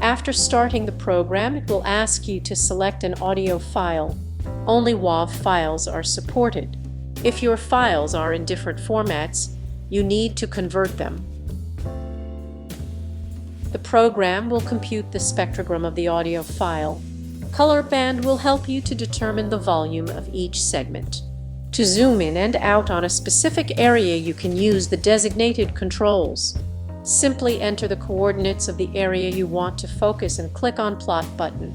After starting the program, it will ask you to select an audio file. Only WAV files are supported. If your files are in different formats, you need to convert them. The program will compute the spectrogram of the audio file. Color band will help you to determine the volume of each segment. To zoom in and out on a specific area, you can use the designated controls. Simply enter the coordinates of the area you want to focus and click on Plot button.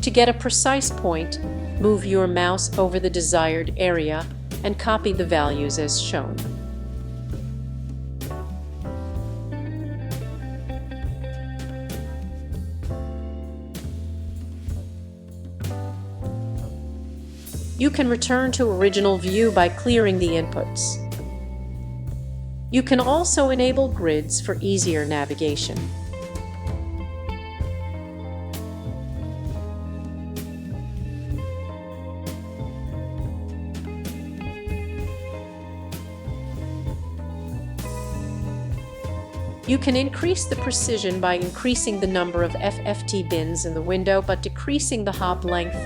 To get a precise point, move your mouse over the desired area and copy the values as shown. You can return to original view by clearing the inputs. You can also enable grids for easier navigation. You can increase the precision by increasing the number of FFT bins in the window but decreasing the hop length,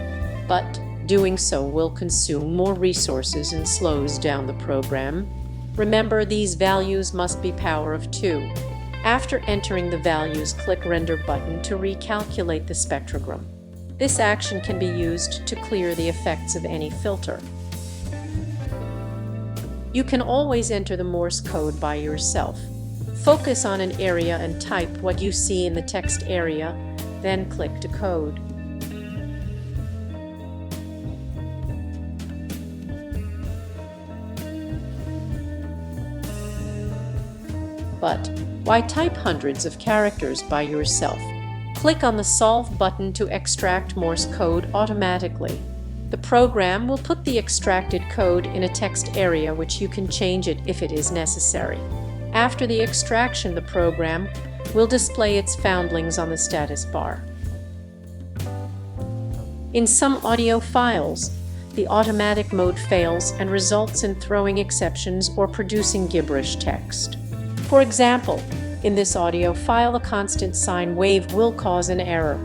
but doing so will consume more resources and slows down the program. Remember, these values must be power of 2. After entering the values, click Render button to recalculate the spectrogram. This action can be used to clear the effects of any filter. You can always enter the Morse code by yourself. Focus on an area and type what you see in the text area, then click Decode. But why type hundreds of characters by yourself? Click on the Solve button to extract Morse code automatically. The program will put the extracted code in a text area, which you can change it if it is necessary. After the extraction, the program will display its foundlings on the status bar. In some audio files, the automatic mode fails and results in throwing exceptions or producing gibberish text. For example, in this audio file, a constant sine wave will cause an error.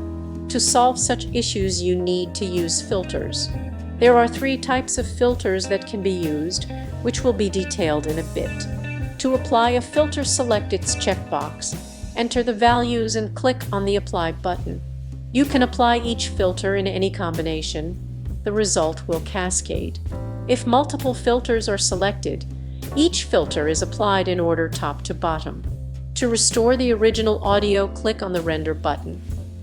To solve such issues, you need to use filters. There are 3 types of filters that can be used, which will be detailed in a bit. To apply a filter, select its checkbox, enter the values and click on the Apply button. You can apply each filter in any combination. The result will cascade. If multiple filters are selected, each filter is applied in order top to bottom. To restore the original audio, click on the Render button.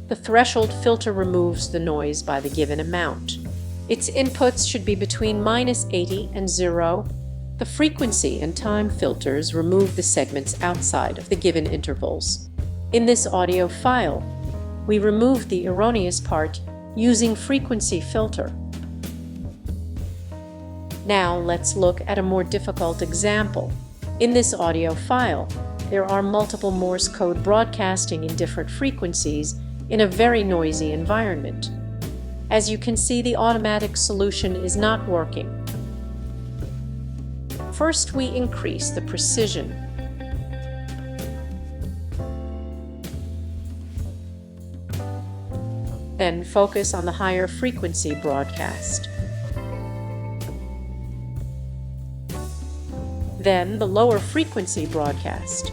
The threshold filter removes the noise by the given amount. Its inputs should be between -80 and 0. The frequency and time filters remove the segments outside of the given intervals. In this audio file, we removed the erroneous part using frequency filter. Now let's look at a more difficult example. In this audio file, there are multiple Morse code broadcasting in different frequencies in a very noisy environment. As you can see, the automatic solution is not working. First, we increase the precision. Then focus on the higher frequency broadcast. Then the lower frequency broadcast.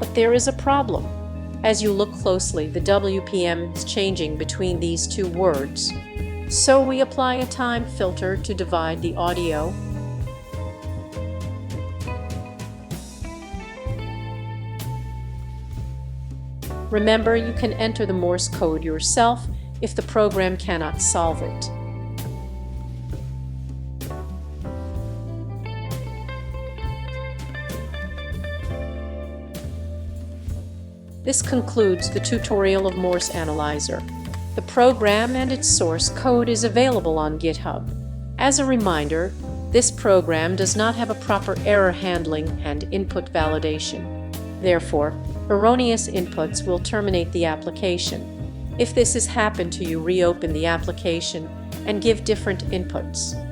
But there is a problem. As you look closely, the WPM is changing between these 2 words. So we apply a time filter to divide the audio. Remember, you can enter the Morse code yourself if the program cannot solve it. This concludes the tutorial of Morse Analyzer. The program and its source code is available on GitHub. As a reminder, this program does not have a proper error handling and input validation. Therefore, erroneous inputs will terminate the application. If this has happened to you, reopen the application and give different inputs.